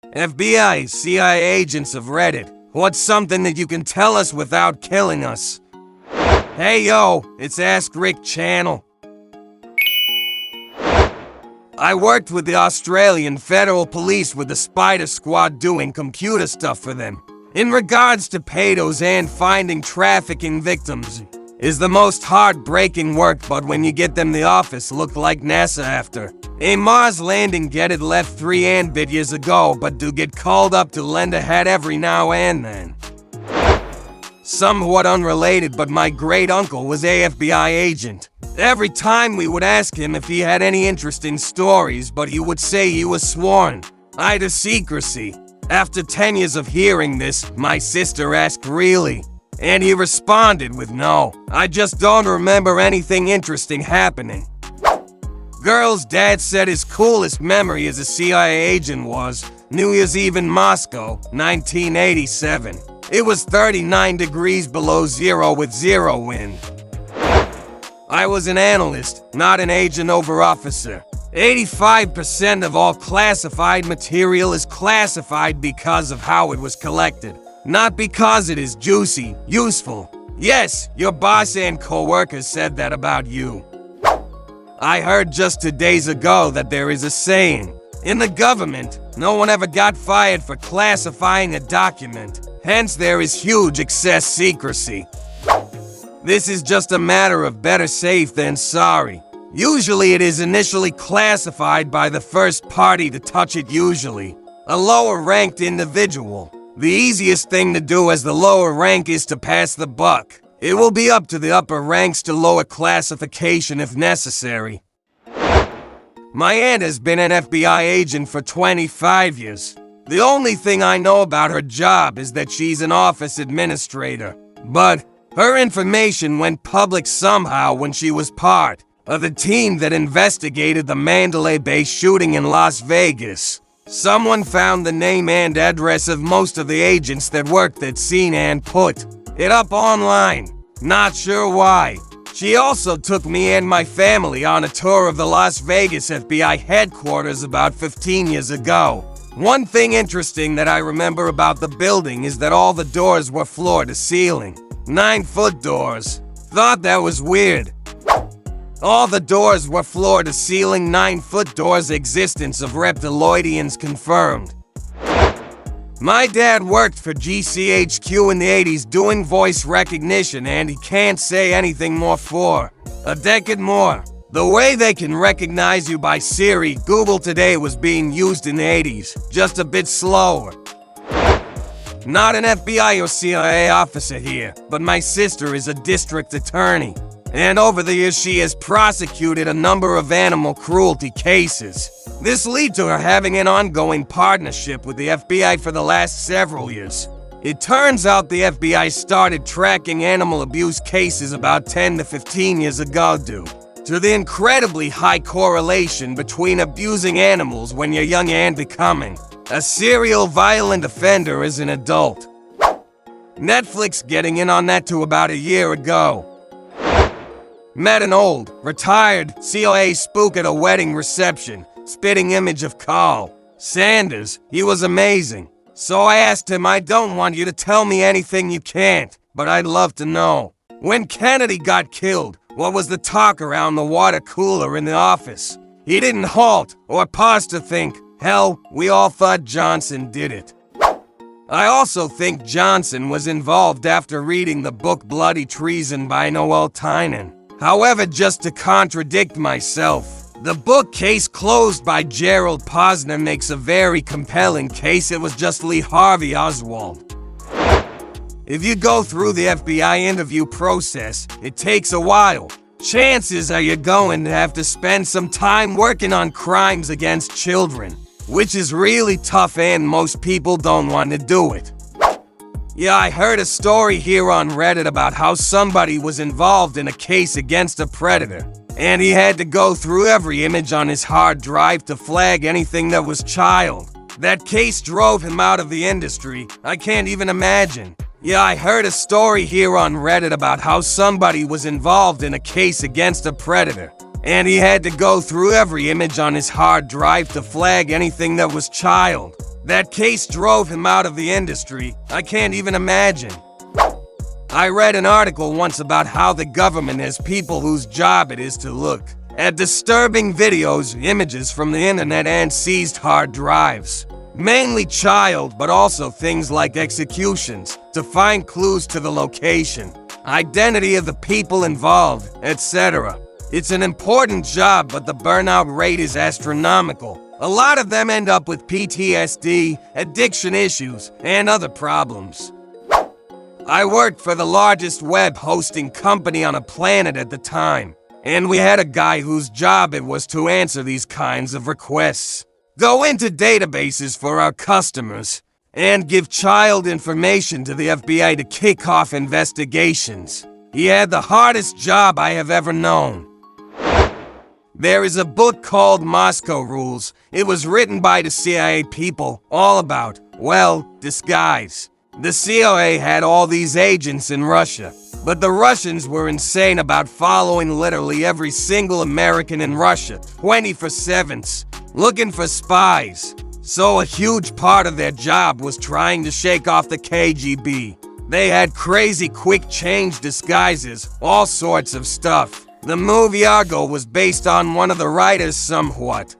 FBI, CIA agents of Reddit, what's something that you can tell us without killing us? Hey yo, it's AskReddit channel. I worked with the Australian Federal Police with the Spider Squad doing computer stuff for them. In regards to pedos and finding trafficking victims, is the most heartbreaking work, but when you get them the office look like NASA after. A Mars landing get it left 3 and bit years ago, but do get called up to lend a hat every now and then. Somewhat unrelated, but my great uncle was a FBI agent. Every time we would ask him if he had any interesting stories, but he would say he was sworn to secrecy. After 10 years of hearing this, my sister asked, "Really?" And he responded with, "No, I just don't remember anything interesting happening." Girl's dad said his coolest memory as a CIA agent was New Year's Eve in Moscow, 1987. It was 39 degrees below zero with zero wind. I was an analyst, not an agent over officer. 85% of all classified material is classified because of how it was collected, not because it is juicy, useful. Yes, your boss and co-workers said that about you. I heard just 2 days ago that there is a saying, in the government, no one ever got fired for classifying a document, hence there is huge excess secrecy. This is just a matter of better safe than sorry. Usually it is initially classified by the first party to touch it, usually a lower-ranked individual. The easiest thing to do as the lower rank is to pass the buck. It will be up to the upper ranks to lower classification if necessary. My aunt has been an FBI agent for 25 years. The only thing I know about her job is that she's an office administrator. But her information went public somehow when she was part of the team that investigated the Mandalay Bay shooting in Las Vegas. Someone found the name and address of most of the agents that worked that scene and put it up online. Not sure why. She also took me and my family on a tour of the Las Vegas FBI headquarters about 15 years ago. One thing interesting that I remember about the building is that all the doors were floor to ceiling. 9-foot doors. Thought that was weird. All the doors were floor to ceiling 9-foot doors. Existence of reptiloidians confirmed. My dad worked for GCHQ in the 80s doing voice recognition, and he can't say anything more for a decade more. The way they can recognize you by Siri, Google today was being used in the 80s, just a bit slower. Not an FBI or CIA officer here, but my sister is a district attorney. And over the years she has prosecuted a number of animal cruelty cases. This led to her having an ongoing partnership with the FBI for the last several years. It turns out the FBI started tracking animal abuse cases about 10 to 15 years ago due to the incredibly high correlation between abusing animals when you're young and becoming a serial violent offender as an adult. Netflix getting in on that to about a year ago. Met an old, retired COA spook at a wedding reception, spitting image of Carl Sanders. He was amazing. So I asked him, "I don't want you to tell me anything you can't, but I'd love to know. When Kennedy got killed, what was the talk around the water cooler in the office?" He didn't halt or pause to think. Hell, we all thought Johnson did it. I also think Johnson was involved after reading the book Bloody Treason by Noel Tynan. However, just to contradict myself, the book Case Closed by Gerald Posner makes a very compelling case it was just Lee Harvey Oswald. If you go through the FBI interview process, it takes a while. Chances are you're going to have to spend some time working on crimes against children, which is really tough and most people don't want to do it. Yeah, I heard a story here on Reddit about how somebody was involved in a case against a predator, and he had to go through every image on his hard drive to flag anything that was child. That case drove him out of the industry. I can't even imagine. Yeah, I heard a story here on Reddit about how somebody was involved in a case against a predator, and he had to go through every image on his hard drive to flag anything that was child. That case drove him out of the industry. I can't even imagine. I read an article once about how the government has people whose job it is to look at disturbing videos, images from the internet, and seized hard drives. Mainly child, but also things like executions, to find clues to the location, identity of the people involved, etc. It's an important job, but the burnout rate is astronomical. A lot of them end up with PTSD, addiction issues, and other problems. I worked for the largest web hosting company on the planet at the time, and we had a guy whose job it was to answer these kinds of requests, go into databases for our customers, and give child information to the FBI to kick off investigations. He had the hardest job I have ever known. There is a book called Moscow Rules. It was written by the CIA people, all about, well, disguise. The CIA had all these agents in Russia, but the Russians were insane about following literally every single American in Russia, 24/7, looking for spies. So a huge part of their job was trying to shake off the KGB. They had crazy quick change disguises, all sorts of stuff. The movie Argo was based on one of the writers somewhat.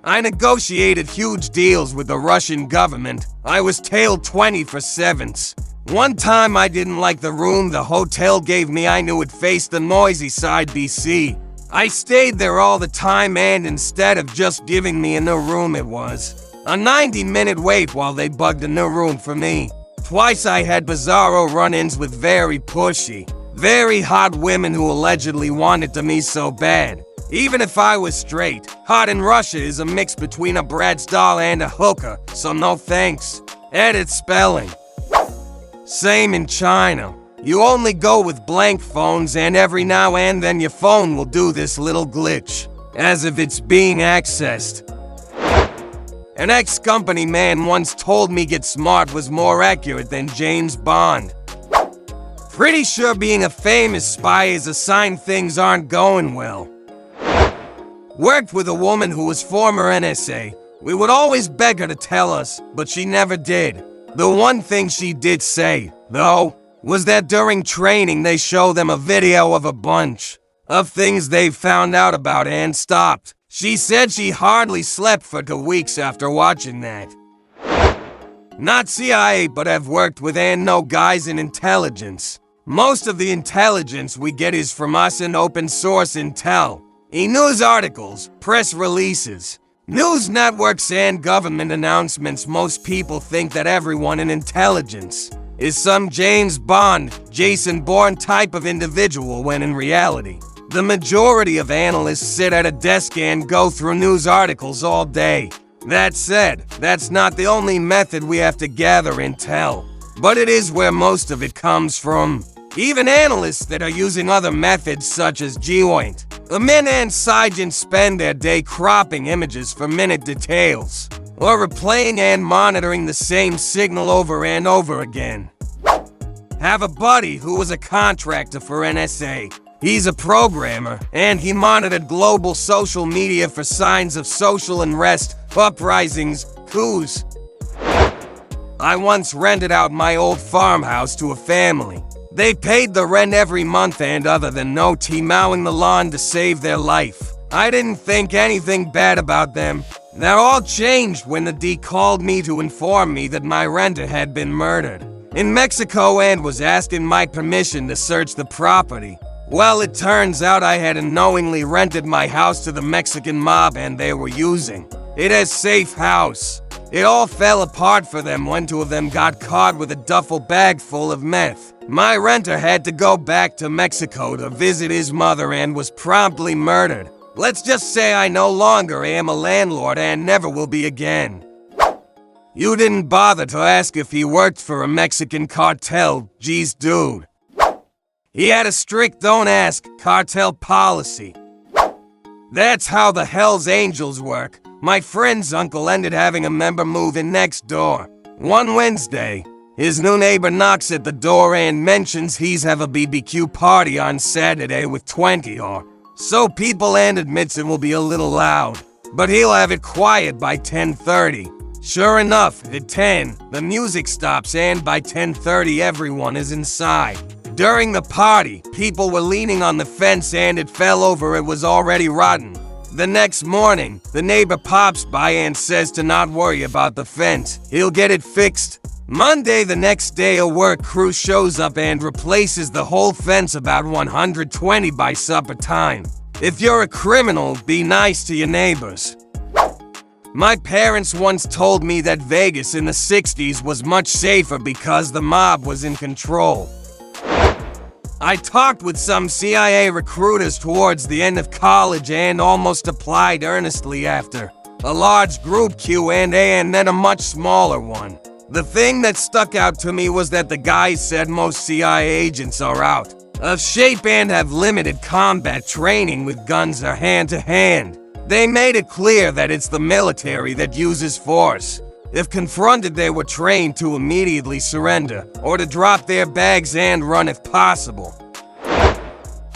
I negotiated huge deals with the Russian government. I was tailed 24/7. One time I didn't like the room the hotel gave me. I knew it faced the noisy side BC. I stayed there all the time, and instead of just giving me a new room, it was a 90-minute wait while they bugged a new room for me. Twice I had bizarro run-ins with very pushy, very hot women who allegedly wanted to me so bad. Even if I was straight, hot in Russia is a mix between a Bratz doll and a hooker, so no thanks. Edit spelling. Same in China. You only go with blank phones, and every now and then your phone will do this little glitch, as if it's being accessed. An ex-company man once told me Get Smart was more accurate than James Bond. Pretty sure being a famous spy is a sign things aren't going well. Worked with a woman who was former NSA. We would always beg her to tell us, but she never did. The one thing she did say, though, was that during training they show them a video of a bunch of things they found out about and stopped. She said she hardly slept for 2 weeks after watching that. Not CIA, but I've worked with and know guys in intelligence. Most of the intelligence we get is from us in open source intel. E-news articles, press releases, news networks, and government announcements. Most people think that everyone in intelligence is some James Bond, Jason Bourne type of individual, when in reality, the majority of analysts sit at a desk and go through news articles all day. That said, that's not the only method we have to gather intel, but it is where most of it comes from. Even analysts that are using other methods such as G-Point, Amin and Sijin spend their day cropping images for minute details, or replaying and monitoring the same signal over and over again. Have a buddy who was a contractor for NSA. He's a programmer, and he monitored global social media for signs of social unrest, uprisings, coups. I once rented out my old farmhouse to a family. They paid the rent every month, and other than no tea mowing the lawn to save their life, I didn't think anything bad about them. That all changed when the D called me to inform me that my renter had been murdered in Mexico and was asking my permission to search the property. Well, it turns out I had unknowingly rented my house to the Mexican mob, and they were using it as safe house. It all fell apart for them when 2 of them got caught with a duffel bag full of meth. My renter had to go back to Mexico to visit his mother and was promptly murdered. Let's just say I no longer am a landlord and never will be again. You didn't bother to ask if he worked for a Mexican cartel. Geez, dude. He had a strict don't ask cartel policy. That's how the Hells Angels work. My friend's uncle ended having a member move in next door. One Wednesday, his new neighbor knocks at the door and mentions he's have a BBQ party on Saturday with 20 or so people, and admits it will be a little loud, but he'll have it quiet by 10:30. Sure enough, at 10, the music stops and by 10:30 everyone is inside. During the party, people were leaning on the fence and it fell over. It was already rotten. The next morning, the neighbor pops by and says to not worry about the fence. He'll get it fixed. Monday, the next day, a work crew shows up and replaces the whole fence about 120 by supper time. If you're a criminal, be nice to your neighbors. My parents once told me that Vegas in the 60s was much safer because the mob was in control. I talked with some CIA recruiters towards the end of college and almost applied earnestly after. A large group Q&A and then a much smaller one. The thing that stuck out to me was that the guys said most CIA agents are out of shape and have limited combat training with guns or hand-to-hand. They made it clear that it's the military that uses force. If confronted, they were trained to immediately surrender or to drop their bags and run if possible.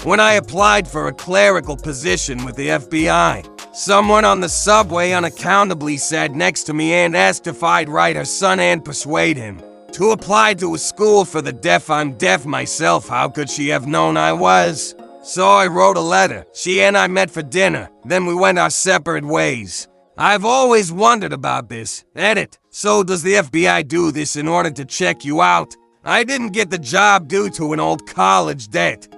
When I applied for a clerical position with the FBI, someone on the subway unaccountably sat next to me and asked if I'd write her son and persuade him to apply to a school for the deaf. I'm deaf myself, how could she have known I was? So I wrote a letter. She and I met for dinner, then we went our separate ways. I've always wondered about this. Edit. So does the FBI do this in order to check you out? I didn't get the job due to an old college debt.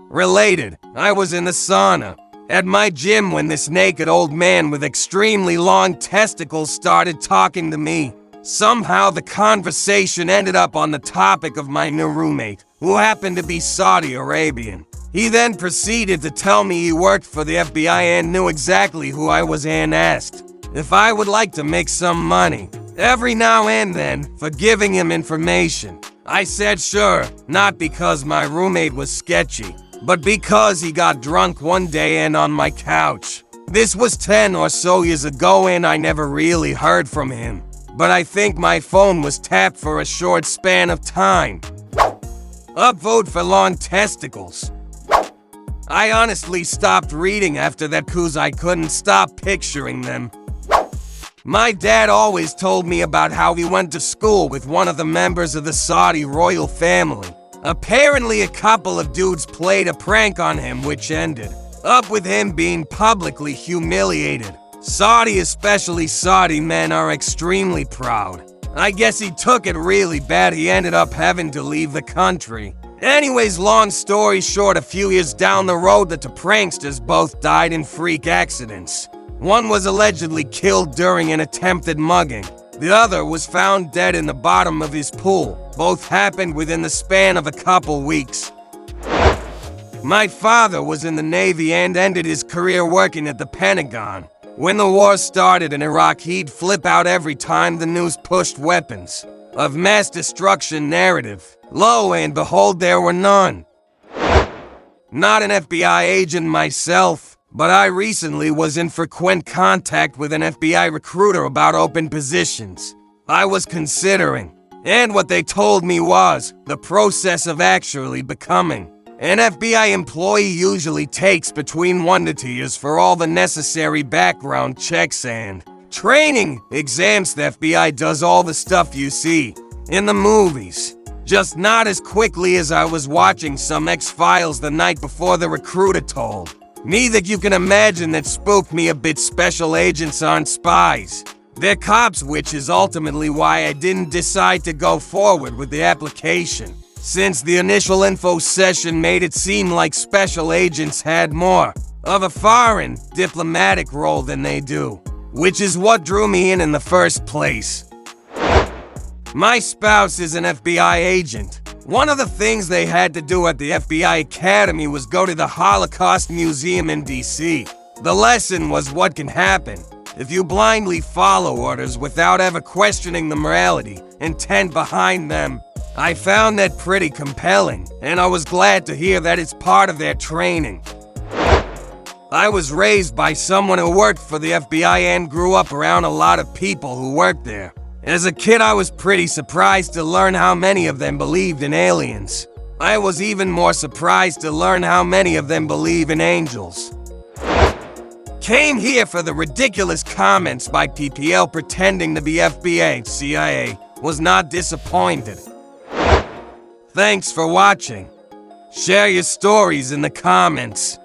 Related, I was in the sauna at my gym when this naked old man with extremely long testicles started talking to me. Somehow the conversation ended up on the topic of my new roommate, who happened to be Saudi Arabian. He then proceeded to tell me he worked for the FBI and knew exactly who I was and asked if I would like to make some money every now and then for giving him information. I said sure, not because my roommate was sketchy, but because he got drunk one day and on my couch. This was 10 or so years ago and I never really heard from him. But I think my phone was tapped for a short span of time. Upvote for long testicles. I honestly stopped reading after that cause I couldn't stop picturing them. My dad always told me about how he went to school with one of the members of the Saudi royal family. Apparently a couple of dudes played a prank on him which ended up with him being publicly humiliated. Saudi, especially Saudi men, are extremely proud. I guess he took it really bad. He ended up having to leave the country. Anyways, long story short, a few years down the road, the two pranksters both died in freak accidents. One was allegedly killed during an attempted mugging. The other was found dead in the bottom of his pool. Both happened within the span of a couple weeks. My father was in the Navy and ended his career working at the Pentagon. When the war started in Iraq, he'd flip out every time the news pushed weapons of mass destruction narrative. Lo and behold, there were none. Not an FBI agent myself, but I recently was in frequent contact with an FBI recruiter about open positions I was considering. And what they told me was, the process of actually becoming an FBI employee usually takes between 1 to 2 years for all the necessary background checks and training exams. The FBI does all the stuff you see in the movies, just not as quickly as I was watching some X-Files the night before. The recruiter told me that you can imagine that spooked me a bit. Special agents aren't spies. They're cops, which is ultimately why I didn't decide to go forward with the application, since the initial info session made it seem like special agents had more of a foreign diplomatic role than they do, which is what drew me in the first place. My spouse is an FBI agent. One of the things they had to do at the FBI Academy was go to the Holocaust Museum in DC. The lesson was what can happen if you blindly follow orders without ever questioning the morality intent behind them. I found that pretty compelling, and I was glad to hear that it's part of their training. I was raised by someone who worked for the FBI and grew up around a lot of people who worked there. As a kid, I was pretty surprised to learn how many of them believed in aliens. I was even more surprised to learn how many of them believe in angels. Came here for the ridiculous comments by PPL pretending to be FBI, CIA. Was not disappointed. Thanks for watching. Share your stories in the comments.